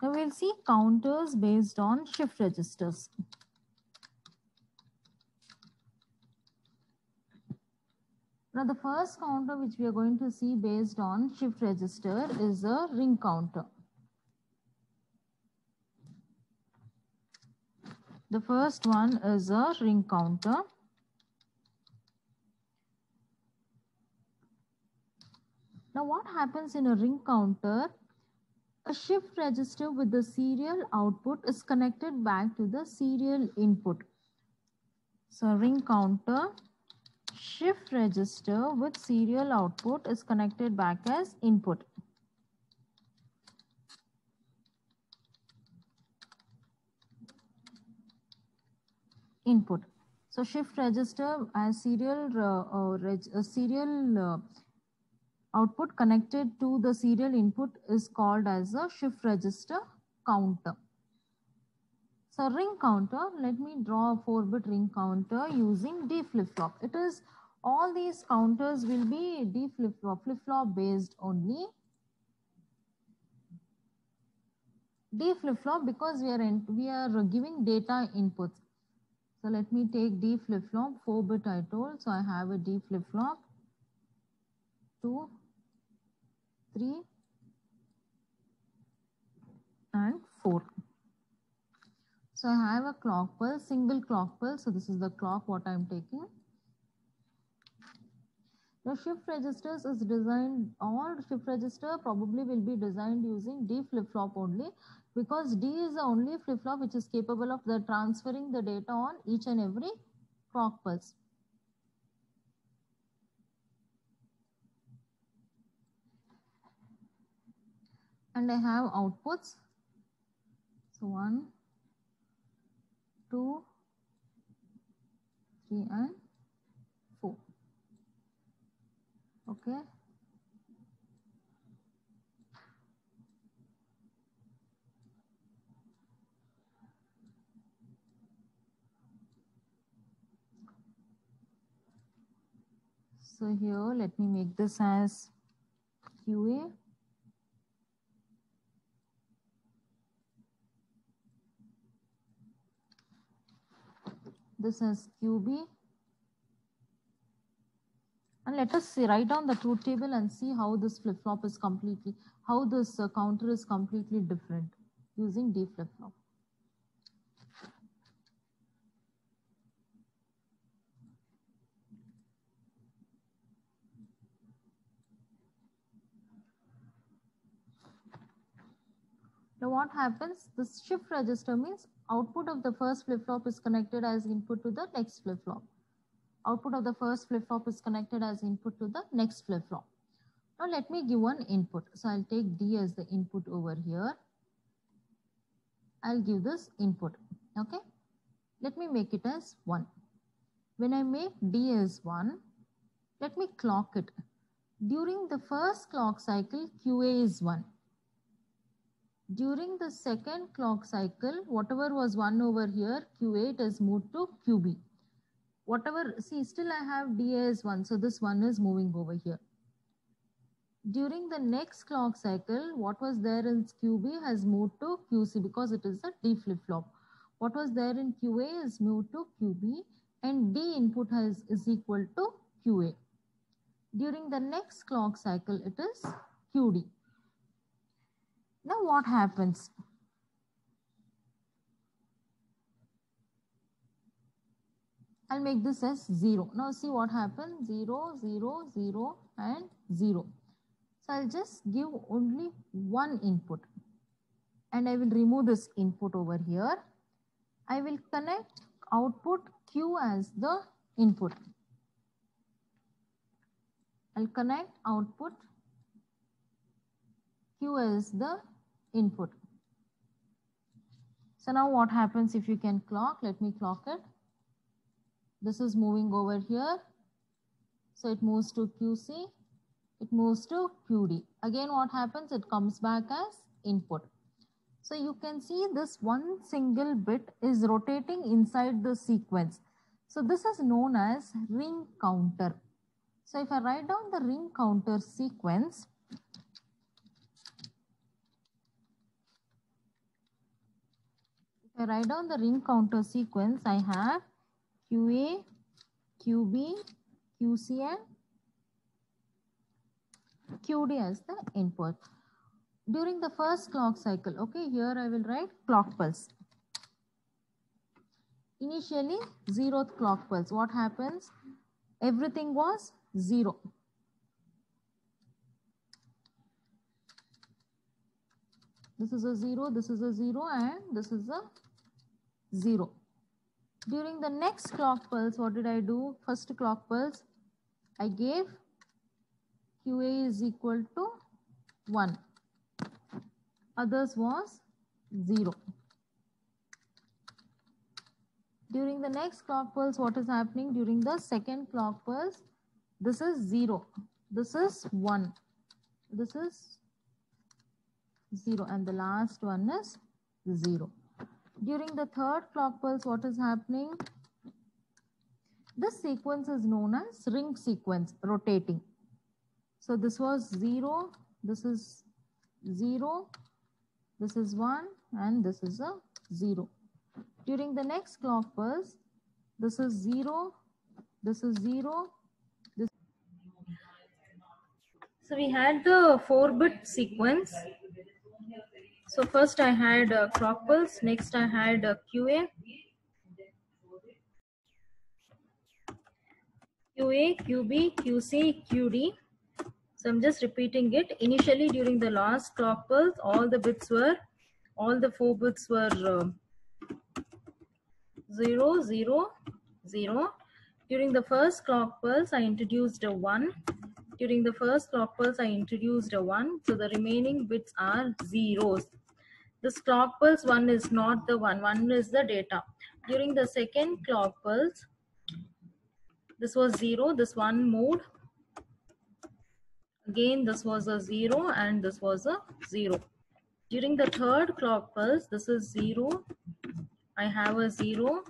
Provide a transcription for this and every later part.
Now we'll see counters based on shift registers. Now the first counter which we are going to see based on shift register is a ring counter. The first one is a ring counter. Now what happens in a ring counter? A shift register with the serial output is connected back to the serial input. So ring counter, shift register with serial output is connected back as input. So shift register as serial output connected to the serial input is called as a shift register counter. So ring counter, let me draw a 4-bit ring counter using D flip-flop. It is all these counters will be D flip-flop based only. D flip-flop because we are giving data inputs. So let me take D flip-flop, 4-bit I told. So I have a D flip-flop, 2, 3 and 4. So I have a clock pulse, single clock pulse. So this is the clock what I am taking. The shift registers is designed, all shift register probably will be designed using D flip-flop only, because D is the only flip-flop which is capable of the transferring the data on each and every clock pulse. And I have outputs. So 1, 2, 3 and 4. Okay. So here let me make this as QA. This is QB. And let us write down the truth table and see how this flip-flop is completely, how this counter is completely different using D flip-flop. Now what happens? This shift register means output of the first flip-flop is connected as input to the next flip-flop. Output of the first flip-flop is connected as input to the next flip-flop. Now let me give one input. So I'll take D as the input over here. I'll give this input. Okay. Let me make it as 1. When I make D as 1, let me clock it. During the first clock cycle, QA is 1. During the second clock cycle, whatever was 1 over here, QA, it has moved to QB. Whatever, see, still I have D as 1, so this 1 is moving over here. During the next clock cycle, what was there in QB has moved to QC because it is a D flip-flop. What was there in QA is moved to QB and D input is equal to QA. During the next clock cycle, it is QD. Now what happens? I'll make this as 0. Now see what happens, 0, 0, 0 and 0. So I'll just give only one input and I will remove this input over here. I will connect output Q as the input. I'll connect output Q as the input. So now what happens if you can clock? Let me clock it. This is moving over here. So it moves to QC. It moves to QD. Again, what happens? It comes back as input. So you can see this one single bit is rotating inside the sequence. So this is known as ring counter. So if I write down the ring counter sequence, If I write down the ring counter sequence, I have QA, QB, QC and QD as the input. During the first clock cycle, okay, here I will write clock pulse. Initially, 0th clock pulse. What happens? Everything was 0. This is a 0, this is a 0 and this is a 0. During the next clock pulse, what did I do? First clock pulse, I gave QA is equal to 1. Others was 0. During the next clock pulse, what is happening? During the second clock pulse, this is 0. This is 1. This is 0 and the last one is 0. During the third clock pulse, what is happening? This sequence is known as ring sequence, rotating. So this was 0, this is 0, this is 1 and this is a 0. During the next clock pulse, this is 0, this is 0. So we had the 4-bit sequence. So first I had clock pulse, next I had QA, QB, QC, QD. So I'm just repeating it. Initially during the last clock pulse, all the 4 bits were 0, 0, 0. During the first clock pulse, I introduced a 1. During the first clock pulse, I introduced a 1. So the remaining bits are zeros. This clock pulse 1 is not the 1. 1 is the data. During the second clock pulse, this was 0. This 1 moved. Again, this was a 0 and this was a 0. During the third clock pulse, this is 0. I have a 0.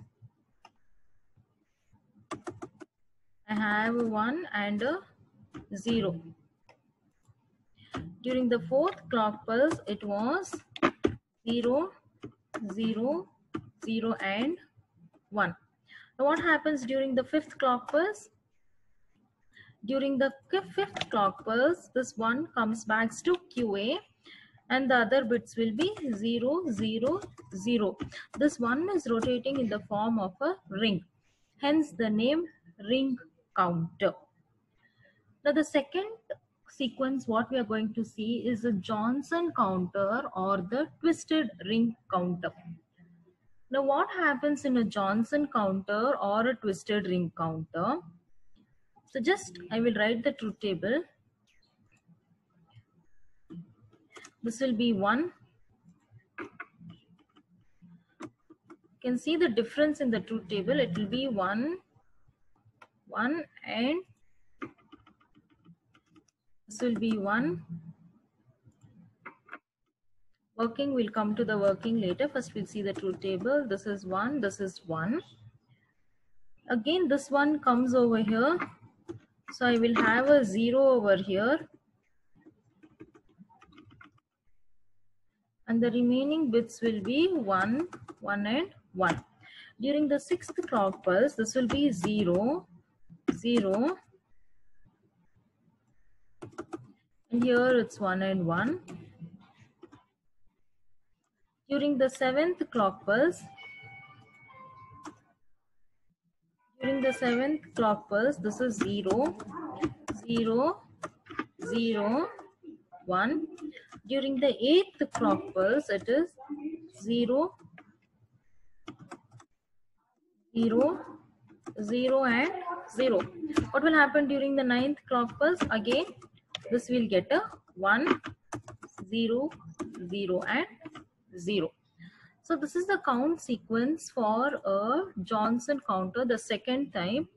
I have a 1 and a 0. During the fourth clock pulse, it was 0, 0, 0 and 1. Now what happens during the fifth clock pulse? During the fifth clock pulse, this 1 comes back to QA and the other bits will be 0, 0, 0. This 1 is rotating in the form of a ring. Hence the name ring counter. Now the second sequence what we are going to see is a Johnson counter or the twisted ring counter. Now what happens in a Johnson counter or a twisted ring counter? So just I will write the truth table. This will be 1. You can see the difference in the truth table. It will be 1, 1 and this will be 1. Working, will come to the working later. First we'll see the truth table. This is 1, this is 1. Again this one comes over here. So I will have a 0 over here. And the remaining bits will be 1, 1 and 1. During the sixth clock pulse, this will be 0, 0. And here it's 1 and 1. During the seventh clock pulse, this is 0, 0, 0, 1. During the eighth clock pulse, it is 0, 0, 0 and 0. What will happen during the ninth clock pulse? Again, this will get a 1, 0, 0 and 0. So this is the count sequence for a Johnson counter the second time,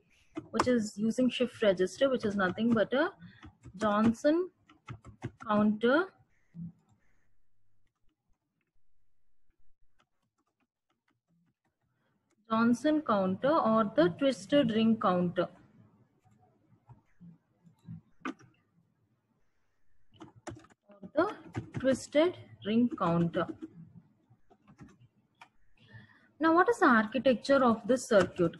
which is using shift register, which is nothing but a Johnson counter or the twisted ring counter. Or the twisted ring counter. now what is the architecture of this circuit?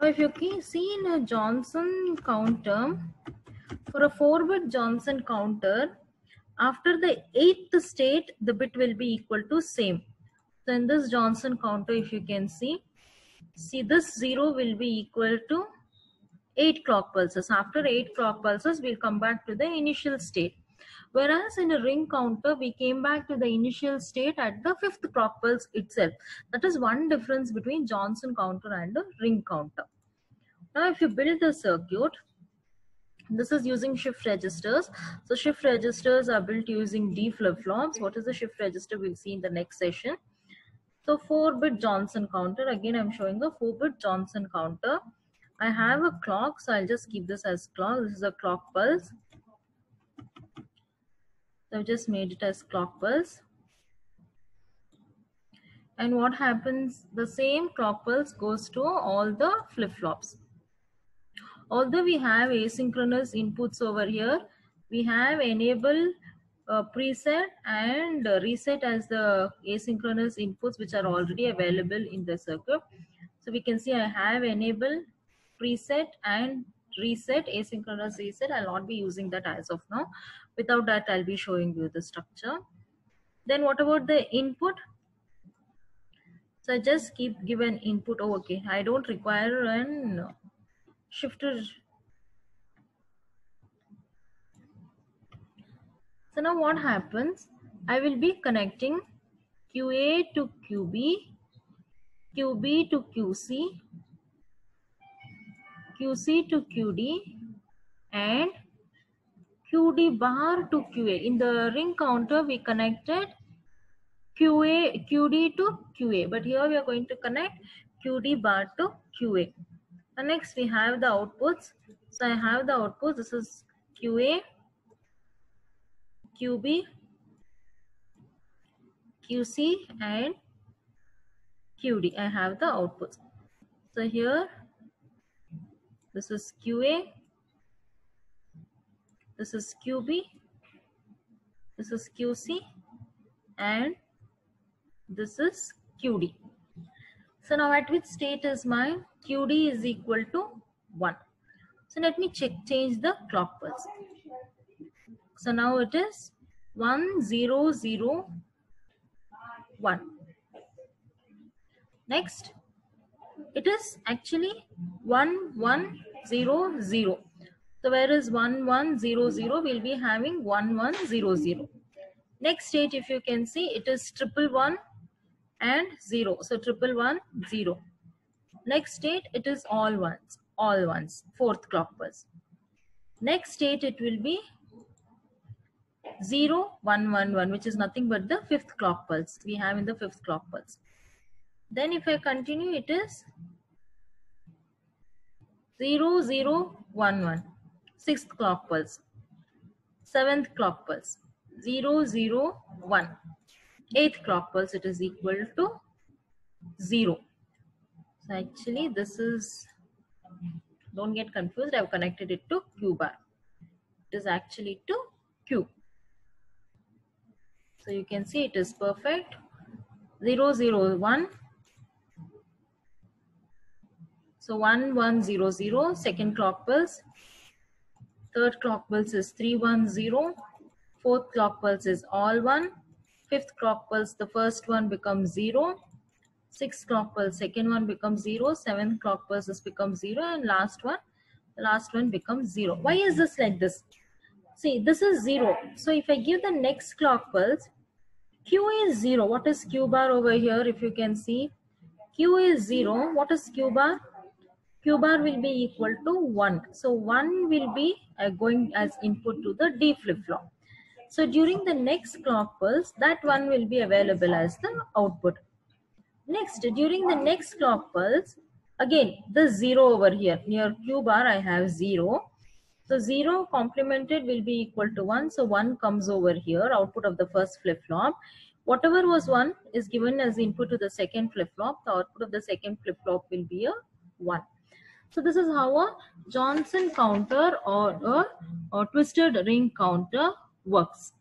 Now if you see in a Johnson counter, for a 4-bit Johnson counter, after the 8th state, the bit will be equal to same. So in this Johnson counter, if you can see this 0 will be equal to 8 clock pulses. After 8 clock pulses, we'll come back to the initial state. Whereas in a ring counter, we came back to the initial state at the 5th clock pulse itself. That is one difference between Johnson counter and the ring counter. Now if you build the circuit, this is using shift registers. So shift registers are built using D flip-flops. What is the shift register? We'll see in the next session. So 4-bit Johnson counter. Again, I'm showing a 4-bit Johnson counter. I have a clock, so I'll just keep this as clock. This is a clock pulse. So I've just made it as clock pulse. And what happens? The same clock pulse goes to all the flip-flops. Although we have asynchronous inputs over here, we have enable, preset and reset as the asynchronous inputs which are already available in the circuit. So we can see I have enable, preset and reset, asynchronous reset. I'll not be using that as of now. Without that, I'll be showing you the structure. Then what about the input? So I just give an input. Oh, okay, I don't require an shifter. So now what happens? I will be connecting QA to QB, QB to QC, QC to QD, and QD bar to QA. In the ring counter, we connected QD to QA, but here we are going to connect QD bar to QA. And next we have the outputs. So I have the outputs. This is QA, QB, QC, and QD. I have the outputs. So here, this is QA, this is QB, this is QC, and this is QD. So now at which state is my QD is equal to 1. So let me change the clock pulse. So now it is 1 0 0 1. Next, it is actually 1 1 0 0. So whereas 1 1 0 0, we'll be having 1 1 0 0. Next state, if you can see, it is 1 1 1 and 0. So 1 1 1 0. Next state, it is all ones, 4th clock pulse. Next state, it will be 0 1 1 1, which is nothing but the 5th clock pulse we have in the 5th clock pulse. Then if I continue, it is 0 0 1 1, 6th clock pulse, 7th clock pulse, 0 0 1, 8th clock pulse, it is equal to 0. So actually this is, don't get confused, I've connected it to Q bar. It is actually to Q. So you can see it is perfect. 0 0 1. So 1 1 0 0, second clock pulse. Third clock pulse is 3 1 0. Fourth clock pulse is all 1. Fifth clock pulse, the first one becomes 0. Sixth clock pulse, second one becomes 0. Seventh clock pulse, this becomes 0. And the last one becomes 0. Why is this like this? See, this is 0. So if I give the next clock pulse, Q is 0. What is Q bar over here? If you can see, Q is 0. What is Q bar? Q bar will be equal to 1. So 1 will be going as input to the D flip-flop. So during the next clock pulse, that 1 will be available as the output. Next, during the next clock pulse, again, the 0 over here, near Q bar, I have 0. So 0 complemented will be equal to 1. So 1 comes over here, output of the first flip-flop. Whatever was 1 is given as input to the second flip-flop. The output of the second flip-flop will be a 1. So this is how a Johnson counter or a twisted ring counter works.